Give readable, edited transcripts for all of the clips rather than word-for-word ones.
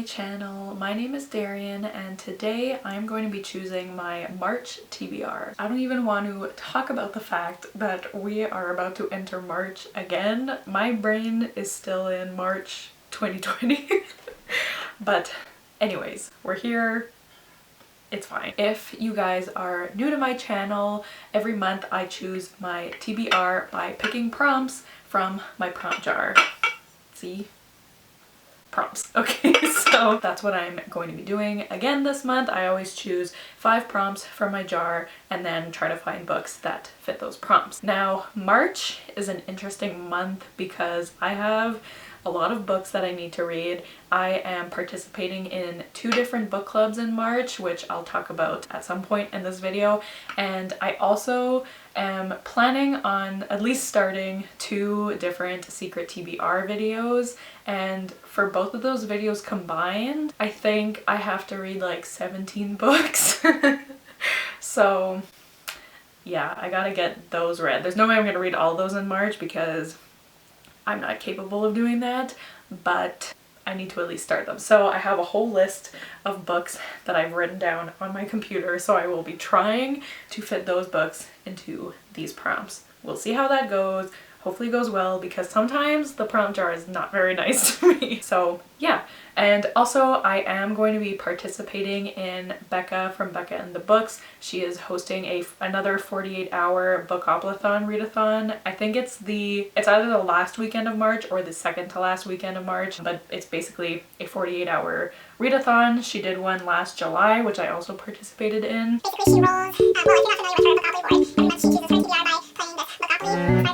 my channel. My name is Darian and today I'm going to be choosing my March TBR. I don't even want to talk about the fact that we are about to enter March again. My brain is still in March 2020. But anyways, we're here. It's fine. If you guys are new to my channel, every month I choose my TBR by picking prompts from my prompt jar. See? Prompts. Okay, so that's what I'm going to be doing again this month. I always choose 5 prompts from my jar and then try to find books that fit those prompts. Now, March is an interesting month because I have a lot of books that I need to read. I am participating in 2 different book clubs in March, which I'll talk about at some point in this video. And I also am planning on at least starting 2 different secret TBR videos. And for both of those videos combined, I think I have to read like 17 books. So yeah, I gotta get those read. There's no way I'm gonna read all those in March because I'm not capable of doing that, but I need to at least start them. So I have a whole list of books that I've written down on my computer, so I will be trying to fit those books into these prompts. We'll see how that goes. Hopefully it goes well because sometimes the prompt jar is not very nice to me. So yeah, and also I am going to be participating in Becca from Becca and the Books. She is hosting another 48-hour bookoplathon readathon. I think it's either the last weekend of March or the second to last weekend of March, but it's basically a 48-hour readathon. She did one last July, which I also participated in. Basically she rolls, well if you're not familiar with her Monopoly board, pretty much she chooses her TBR by playing this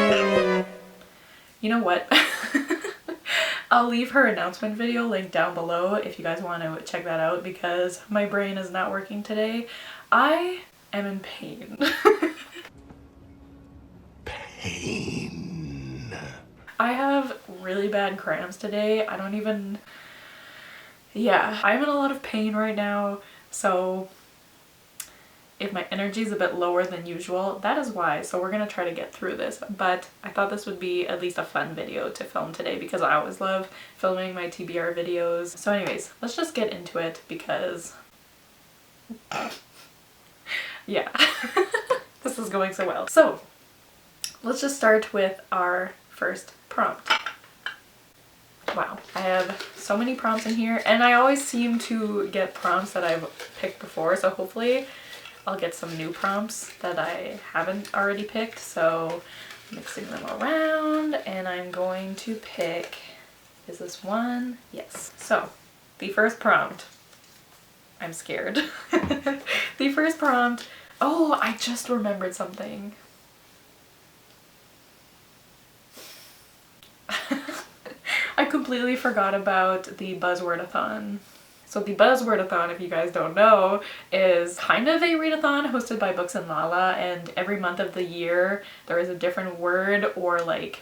Monopoly. You know what? I'll leave her announcement video linked down below if you guys want to check that out because my brain is not working today. I am in pain. Pain. I have really bad cramps today. Yeah, I'm in a lot of pain right now, so if my energy is a bit lower than usual, that is why. So we're gonna try to get through this, but I thought this would be at least a fun video to film today because I always love filming my TBR videos. So anyways, let's just get into it because yeah, this is going so well. So let's just start with our first prompt. Wow, I have so many prompts in here and I always seem to get prompts that I've picked before, so hopefully I'll get some new prompts that I haven't already picked. So mixing them around and I'm going to pick, is this one? Yes. So the first prompt, I'm scared. The first prompt, oh, I just remembered something. I completely forgot about the Buzzwordathon. So the Buzzwordathon, if you guys don't know, is kind of a readathon hosted by Books and Lala, and every month of the year there is a different word or like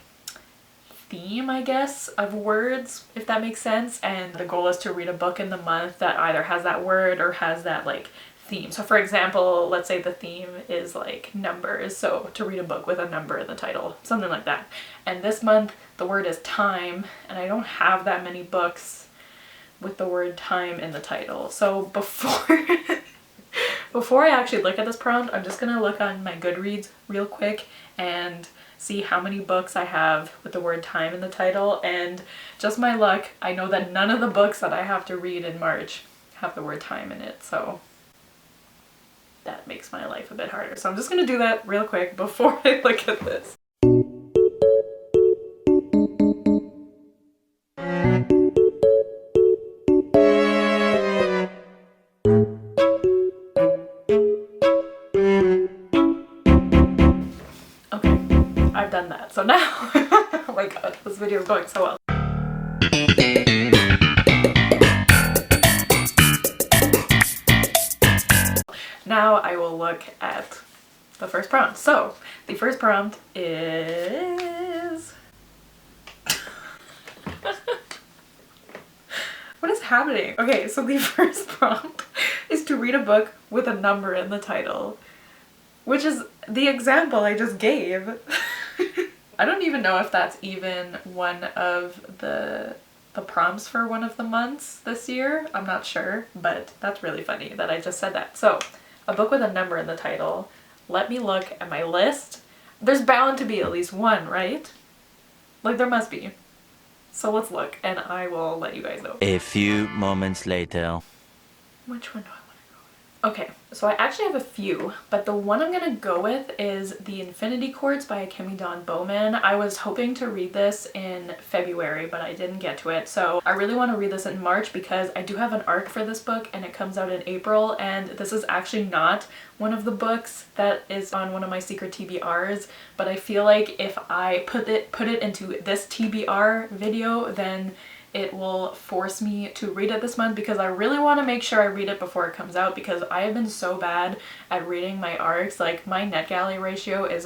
theme, I guess, of words, if that makes sense. And the goal is to read a book in the month that either has that word or has that like theme. So for example, let's say the theme is like numbers, so to read a book with a number in the title, something like that. And this month the word is time, and I don't have that many books with the word time in the title. So before I actually look at this prompt, I'm just gonna look on my Goodreads real quick and see how many books I have with the word time in the title, and just my luck, I know that none of the books that I have to read in March have the word time in it, so that makes my life a bit harder. So I'm just gonna do that real quick before I look at this. I've done that. So now, oh my god, this video is going so well. Now I will look at the first prompt. So the first prompt is what is happening? Okay, so the first prompt is to read a book with a number in the title, which is the example I just gave. I don't even know if that's even one of the prompts for one of the months this year. I'm not sure, but that's really funny that I just said that. So, a book with a number in the title. Let me look at my list. There's bound to be at least one, right? Like, there must be. So let's look, and I will let you guys know. A few moments later. Which one do I want to go with? Okay, so I actually have a few, but the one I'm gonna go with is The Infinity Courts by Kimmy Dawn Bowman. I was hoping to read this in February, but I didn't get to it. So I really want to read this in March because I do have an arc for this book and it comes out in April, and this is actually not one of the books that is on one of my secret TBRs, but I feel like if I put it into this TBR video, then it will force me to read it this month because I really want to make sure I read it before it comes out because I have been so bad at reading my arcs. Like, my NetGalley ratio is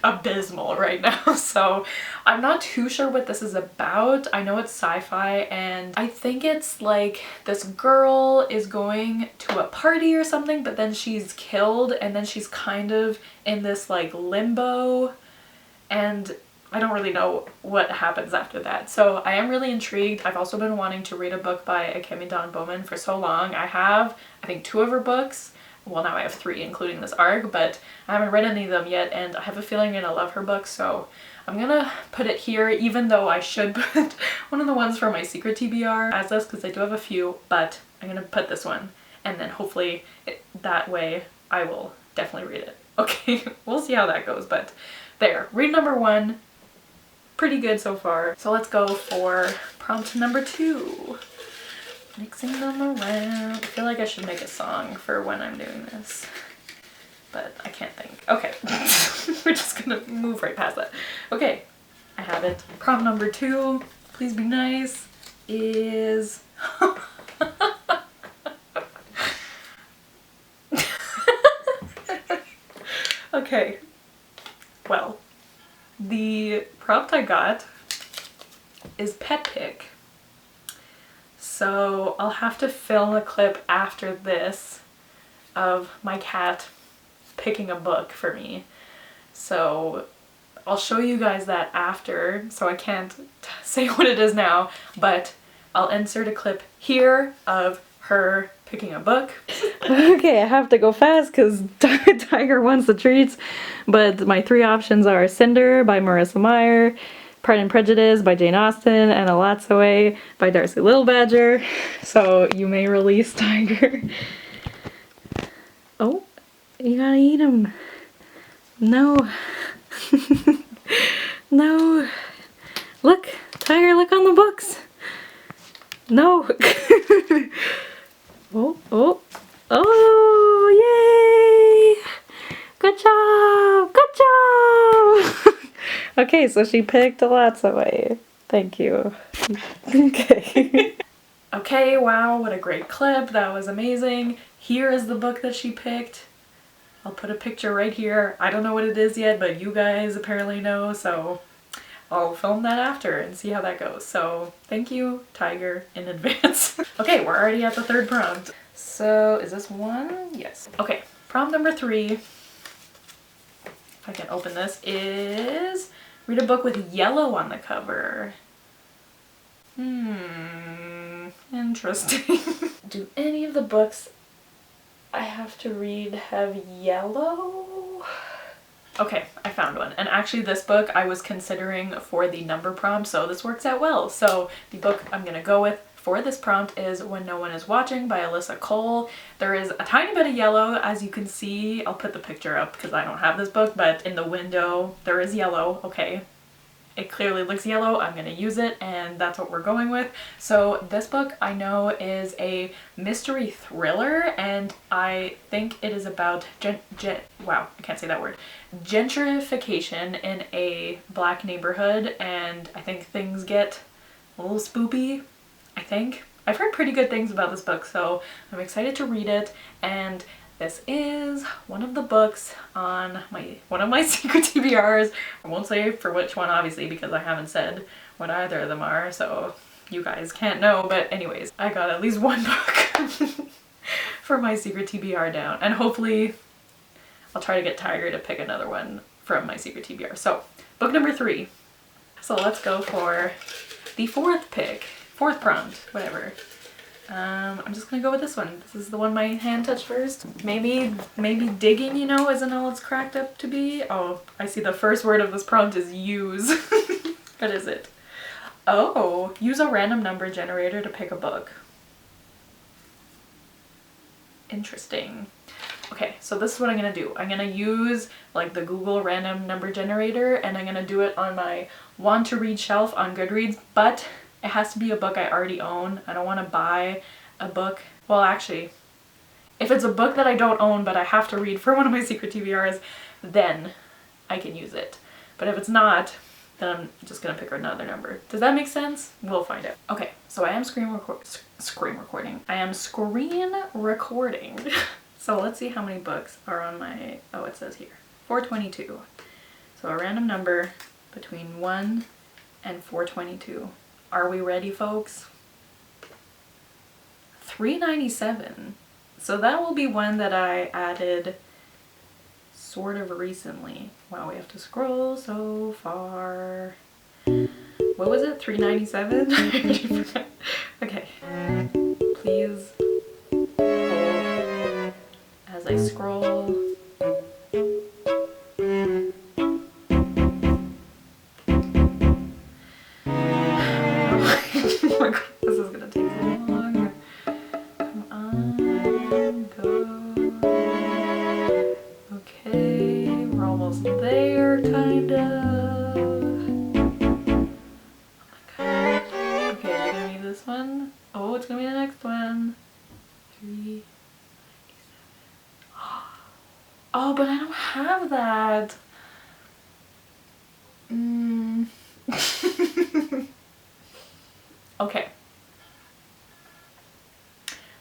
abysmal right now, so I'm not too sure what this is about. I know it's sci-fi, and I think it's like this girl is going to a party or something, but then she's killed, and then she's kind of in this like limbo, and I don't really know what happens after that. So I am really intrigued. I've also been wanting to read a book by Kimmy Dawn Bowman for so long. I have, I think, 2 of her books. Well, now I have 3, including this arc, but I haven't read any of them yet, and I have a feeling I'm gonna love her books, so I'm gonna put it here, even though I should put one of the ones for my secret TBR as this, because I do have a few, but I'm gonna put this one, and then hopefully that way I will definitely read it. Okay, we'll see how that goes, but there. Read number 1. Pretty good so far. So let's go for prompt number 2. Mixing them around. I feel like I should make a song for when I'm doing this, but I can't think. Okay, we're just gonna move right past that. Okay, I have it. Prompt number 2, please be nice, is... Okay, well, the prompt I got is pet pick. So I'll have to film a clip after this of my cat picking a book for me. So I'll show you guys that after, so I can't say what it is now, but I'll insert a clip here of her picking a book. Okay, I have to go fast because Tiger wants the treats, but my 3 options are Cinder by Marissa Meyer, Pride and Prejudice by Jane Austen, and A Lot's Away by Darcy Little Badger. So you may release Tiger. Oh, you gotta eat him. No. No. Look, Tiger, look on the books. No. Oh, oh, oh, yay! Good job! Good job! Okay, so she picked A Lot's Away. Thank you. Okay. Okay, wow, what a great clip. That was amazing. Here is the book that she picked. I'll put a picture right here. I don't know what it is yet, but you guys apparently know, so I'll film that after and see how that goes. So thank you, Tiger, in advance. Okay, we're already at the 3rd prompt. So is this one? Yes. Okay, prompt number 3, if I can open this, is read a book with yellow on the cover. Interesting. Do any of the books I have to read have yellow? Okay, I found one. And actually this book I was considering for the number prompt, so this works out well. So the book I'm gonna go with for this prompt is When No One Is Watching by Alyssa Cole. There is a tiny bit of yellow, as you can see. I'll put the picture up because I don't have this book, but in the window there is yellow, okay. It clearly looks yellow, I'm gonna use it, and that's what we're going with. So this book I know is a mystery thriller, and I think it is about wow, I can't say that word. Gentrification in a black neighborhood, and I think things get a little spoopy, I think. I've heard pretty good things about this book, so I'm excited to read it, and this is one of the books on one of my secret TBRs. I won't say for which one, obviously, because I haven't said what either of them are, so you guys can't know, but anyways, I got at least one book for my secret TBR down, and hopefully I'll try to get Tiger to pick another one from my secret TBR. So book number 3. So let's go for the 4th pick, 4th prompt, whatever. I'm just gonna go with this one. This is the one my hand touched first. Maybe digging, you know, isn't all it's cracked up to be. Oh, I see the first word of this prompt is use. What is it? Oh, use a random number generator to pick a book. Interesting. Okay, so this is what I'm gonna do. I'm gonna use like the Google random number generator, and I'm gonna do it on my want to read shelf on Goodreads, but it has to be a book I already own. I don't want to buy a book. Well, actually, if it's a book that I don't own but I have to read for one of my secret TBRs, then I can use it. But if it's not, then I'm just gonna pick another number. Does that make sense? We'll find out. Okay, so I am screen recording. I am screen recording. So let's see how many books are on my, oh, it says here, 422. So a random number between 1 and 422. Are we ready, folks? 397. So that will be one that I added sort of recently. Wow, we have to scroll so far. What was it? 397? Okay. Please hold as I scroll. This is gonna take so long. Come on, go. Okay, we're almost there, kind of. Oh my god. Okay, is it gonna be this one? Oh, it's gonna be the next one. 3. Oh, but I don't have that. Okay.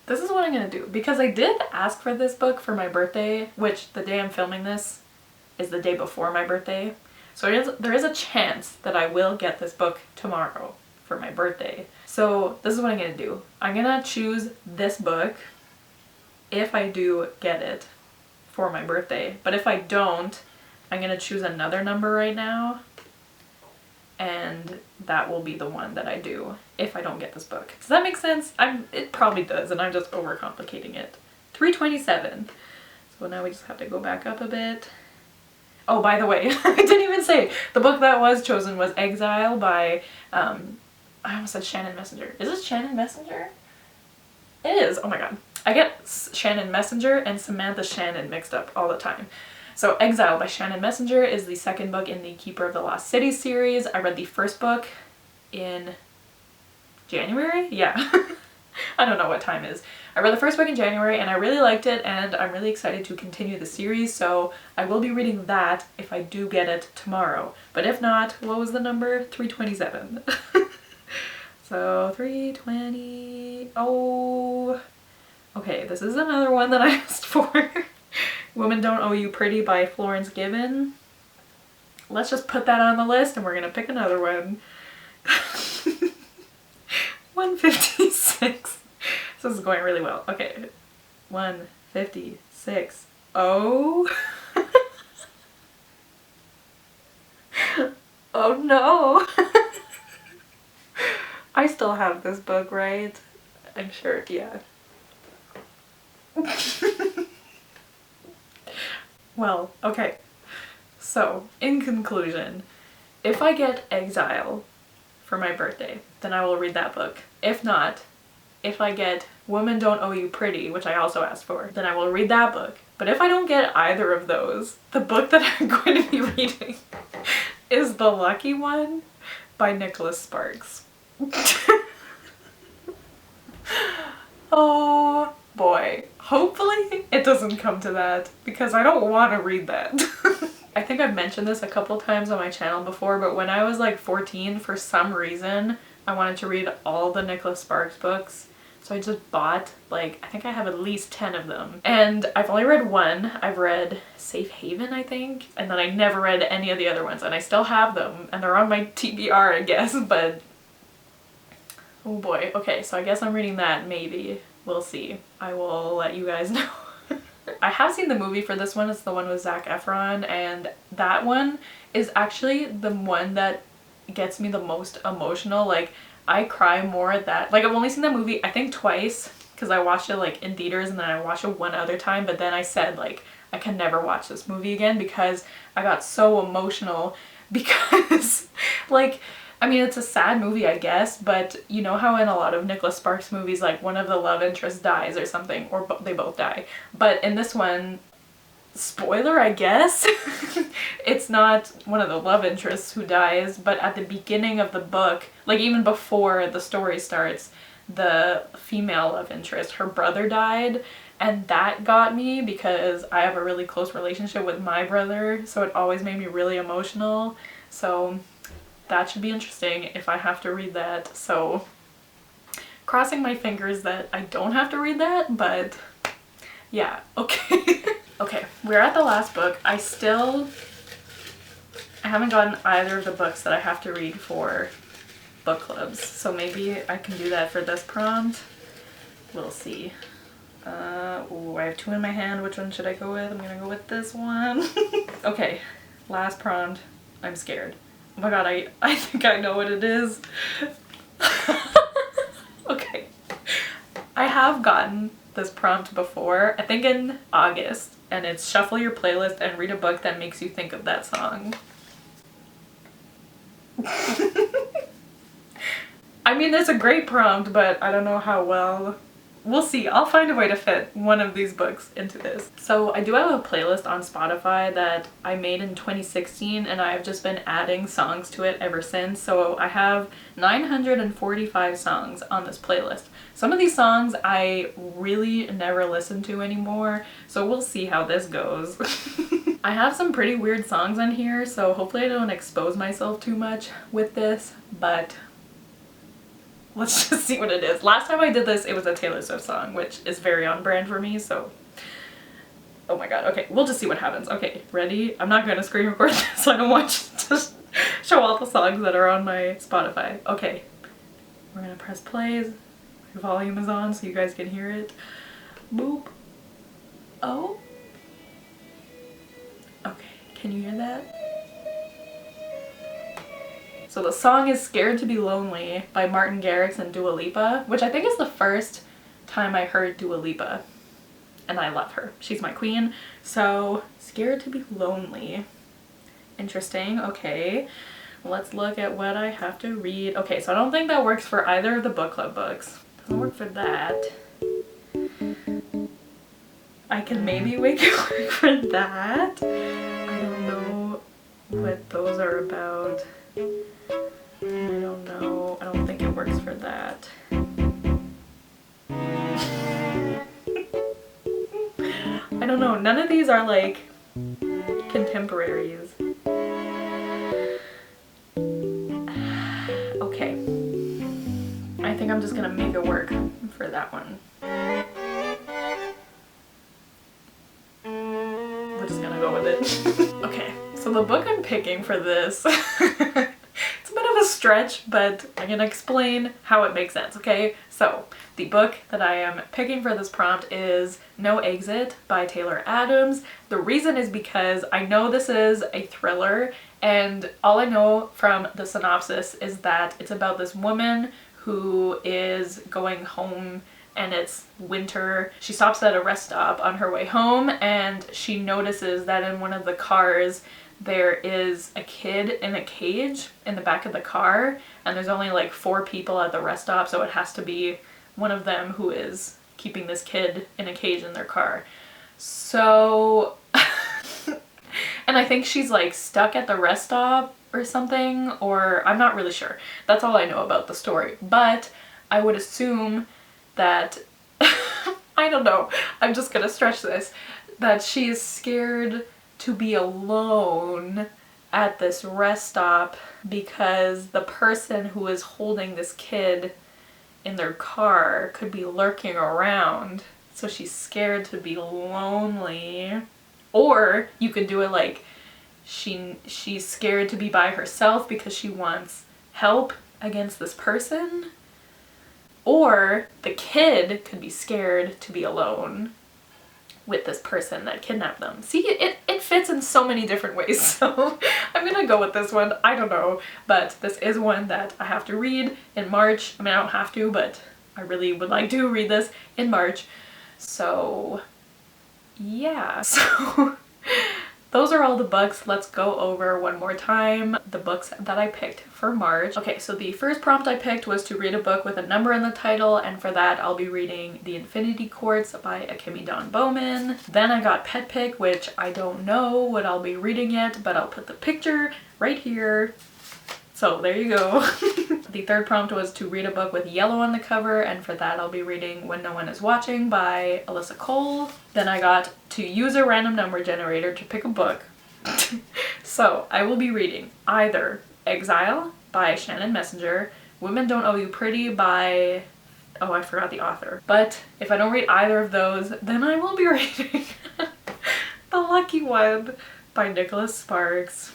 This is what I'm gonna do, because I did ask for this book for my birthday, which the day I'm filming this is the day before my birthday. So there is a chance that I will get this book tomorrow for my birthday. So this is what I'm gonna do. I'm gonna choose this book if I do get it for my birthday. But if I don't, I'm gonna choose another number right now, and that will be the one that I do if I don't get this book. Does that make sense? It probably does, and I'm just overcomplicating it. 327. So now we just have to go back up a bit. Oh, by the way, I didn't even say, the book that was chosen was Exile by, I almost said Shannon Messenger. Is it Shannon Messenger? It is, oh my god. I get Shannon Messenger and Samantha Shannon mixed up all the time. So Exile by Shannon Messenger is the second book in the Keeper of the Lost City series. I read the first book in January? Yeah. I don't know what time is. I read the first book in January and I really liked it, and I'm really excited to continue the series, so I will be reading that if I do get it tomorrow. But if not, what was the number? 327. So 320. Oh. Okay, this is another one that I asked for. Women Don't Owe You Pretty by Florence Given. Let's just put that on the list and we're gonna pick another one. 156. This is going really well. Okay. 156. Oh. Oh no. I still have this book, right? I'm sure, yeah. Well, okay. So, in conclusion, if I get Exile for my birthday, then I will read that book. If not, if I get Women Don't Owe You Pretty, which I also asked for, then I will read that book. But if I don't get either of those, the book that I'm going to be reading is The Lucky One by Nicholas Sparks. Oh boy. Hopefully it doesn't come to that, because I don't want to read that. I think I've mentioned this a couple times on my channel before, but when I was like 14, for some reason, I wanted to read all the Nicholas Sparks books. So I just bought, like, I think I have at least 10 of them. And I've only read one. I've read Safe Haven, I think. And then I never read any of the other ones. And I still have them. And they're on my TBR, I guess, but... oh boy. Okay, so I guess I'm reading that, maybe. We'll see. I will let you guys know. I have seen the movie for this one. It's the one with Zac Efron, and that one is actually the one that gets me the most emotional. Like, I cry more at that. Like, I've only seen that movie I think twice, because I watched it like in theaters and then I watched it one other time, but then I said like I can never watch this movie again because I got so emotional because like, I mean, it's a sad movie, I guess, but you know how in a lot of Nicholas Sparks movies, like one of the love interests dies or something, or they both die. But in this one, spoiler, I guess, it's not one of the love interests who dies, but at the beginning of the book, like even before the story starts, the female love interest, her brother died, and that got me because I have a really close relationship with my brother, so it always made me really emotional. So that should be interesting if I have to read that. So crossing my fingers that I don't have to read that, but yeah, okay. Okay, we're at the last book. I haven't gotten either of the books that I have to read for book clubs, so maybe I can do that for this prompt. We'll see. Ooh, I have two in my hand. Which one should I go with? I'm gonna go with this one. Okay, last prompt. I'm scared. Oh my god, I think I know what it is. Okay. I have gotten this prompt before, I think in August, and it's shuffle your playlist and read a book that makes you think of that song. I mean, it's a great prompt, but I don't know how well. We'll see. I'll find a way to fit one of these books into this. So I do have a playlist on Spotify that I made in 2016, and I've just been adding songs to it ever since. So I have 945 songs on this playlist. Some of these songs I really never listen to anymore, so we'll see how this goes. I have some pretty weird songs on here, so hopefully I don't expose myself too much with this, but let's just see what it is. Last time I did this, it was a Taylor Swift song, which is very on brand for me, so oh my god. Okay, we'll just see what happens. Okay, ready? I'm not going to screen record this, so I don't want you to show all the songs that are on my Spotify. Okay, we're gonna press play. My volume is on so you guys can hear it. Boop. Oh. Okay, can you hear that? So the song is Scared to Be Lonely by Martin Garrix and Dua Lipa, which I think is the first time I heard Dua Lipa, and I love her. She's my queen. So Scared to Be Lonely. Interesting. Okay, let's look at what I have to read. Okay, so I don't think that works for either of the book club books. Doesn't work for that. I can maybe make it work for that. I don't know what those are about. I don't know. I don't think it works for that. I don't know. None of these are like contemporaries. Okay. I think I'm just gonna make it work for that one. We're just gonna go with it. Okay, so the book I'm picking for this it's a bit of a stretch, but I'm gonna explain how it makes sense, okay? So the book that I am picking for this prompt is No Exit by Taylor Adams. The reason is because I know this is a thriller, and all I know from the synopsis is that it's about this woman who is going home and it's winter. She stops at a rest stop on her way home and she notices that in one of the cars there is a kid in a cage in the back of the car, and there's only like 4 people at the rest stop, so it has to be one of them who is keeping this kid in a cage in their car. So and I think she's like stuck at the rest stop or something, or I'm not really sure. That's all I know about the story, but I would assume that I don't know, I'm just gonna stretch this, that she is scared to be alone at this rest stop because the person who is holding this kid in their car could be lurking around, so she's scared to be lonely. Or you could do it like she's scared to be by herself because she wants help against this person. Or the kid could be scared to be alone with this person that kidnapped them. See, it fits in so many different ways, so I'm gonna go with this one. I don't know, but this is one that I have to read in March. I mean, I don't have to, but I really would like to read this in March. So yeah, so those are all the books. Let's go over one more time the books that I picked for March. Okay, so the first prompt I picked was to read a book with a number in the title, and for that I'll be reading The Infinity Courts by Akemi Dawn Bowman. Then I got Pet Pick, which I don't know what I'll be reading yet, but I'll put the picture right here. So there you go. The third prompt was to read a book with yellow on the cover, and for that I'll be reading When No One Is Watching by Alyssa Cole. Then I got to use a random number generator to pick a book. So I will be reading either Exile by Shannon Messenger, Women Don't Owe You Pretty by, oh, I forgot the author. But if I don't read either of those, then I will be reading The Lucky One by Nicholas Sparks.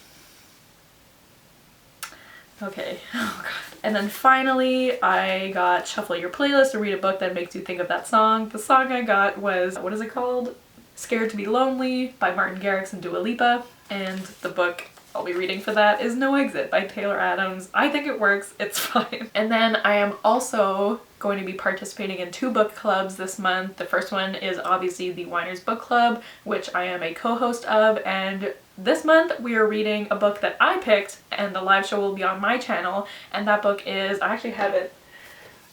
Okay, oh god. And then finally I got Shuffle Your Playlist to read a book that makes you think of that song. The song I got was, what is it called? Scared to Be Lonely by Martin Garrix and Dua Lipa. And the book I'll be reading for that is No Exit by Taylor Adams. I think it works, it's fine. And then I am also going to be participating in 2 book clubs this month. The first one is obviously the Whiners Book Club, which I am a co-host of, and this month we are reading a book that I picked, and the live show will be on my channel, and that book is, I actually have it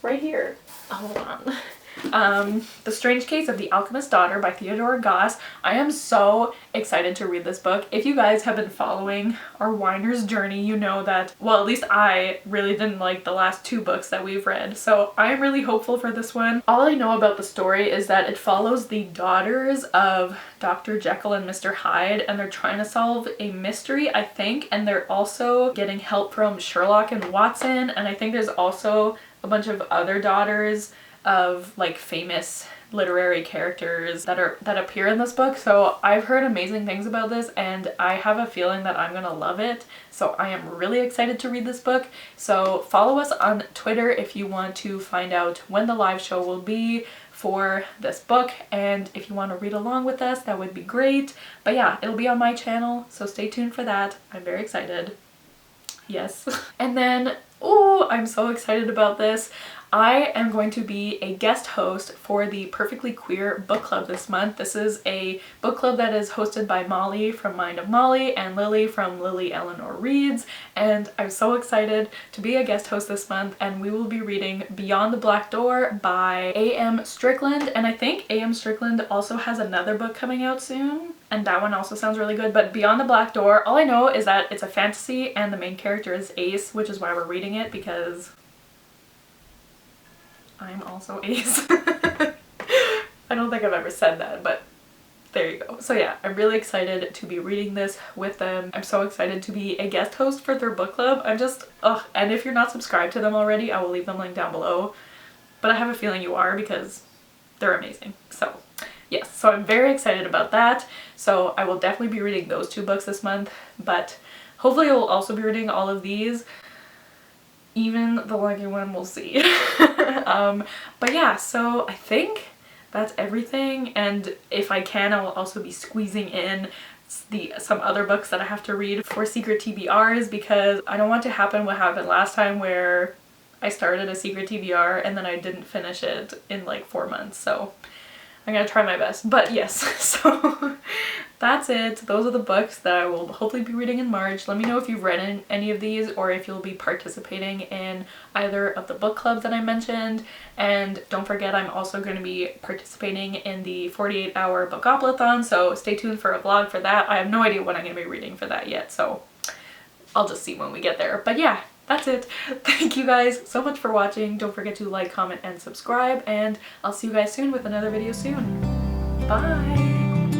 right here. Hold on. The Strange Case of the Alchemist's Daughter by Theodora Goss. I am so excited to read this book. If you guys have been following our Whiners journey, you know that, well, at least I really didn't like the last 2 books that we've read, so I am really hopeful for this one. All I know about the story is that it follows the daughters of Dr. Jekyll and Mr. Hyde, and they're trying to solve a mystery, I think, and they're also getting help from Sherlock and Watson, and I think there's also a bunch of other daughters of like famous literary characters that appear in this book. So I've heard amazing things about this, and I have a feeling that I'm gonna love it. So I am really excited to read this book. So follow us on Twitter if you want to find out when the live show will be for this book, and if you want to read along with us, that would be great. But yeah, it'll be on my channel, so stay tuned for that. I'm very excited. Yes. And then, oh, I'm so excited about this. I am going to be a guest host for the Perfectly Queer book club this month. This is a book club that is hosted by Molly from Mind of Molly and Lily from Lily Eleanor Reads, and I'm so excited to be a guest host this month, and we will be reading Beyond the Black Door by A.M. Strickland, and I think A.M. Strickland also has another book coming out soon, and that one also sounds really good. But Beyond the Black Door, all I know is that it's a fantasy and the main character is Ace, which is why we're reading it, because I'm also Ace. I don't think I've ever said that, but there you go. So yeah, I'm really excited to be reading this with them. I'm so excited to be a guest host for their book club. I'm just, ugh. And if you're not subscribed to them already, I will leave them linked down below. But I have a feeling you are, because they're amazing. So yes, so I'm very excited about that. So I will definitely be reading those 2 books this month, but hopefully I will also be reading all of these. Even the Lucky One, we'll see. But yeah, so I think that's everything, and if I can, I will also be squeezing in some other books that I have to read for secret TBRs, because I don't want to happen what happened last time where I started a secret TBR and then I didn't finish it in like 4 months. So I'm gonna try my best. But yes, so that's it. Those are the books that I will hopefully be reading in March. Let me know if you've read any of these, or if you'll be participating in either of the book clubs that I mentioned. And don't forget, I'm also going to be participating in the 48-hour Bookoplathon, so stay tuned for a vlog for that. I have no idea what I'm going to be reading for that yet, so I'll just see when we get there. But yeah, that's it. Thank you guys so much for watching. Don't forget to like, comment, and subscribe, and I'll see you guys soon with another video soon. Bye!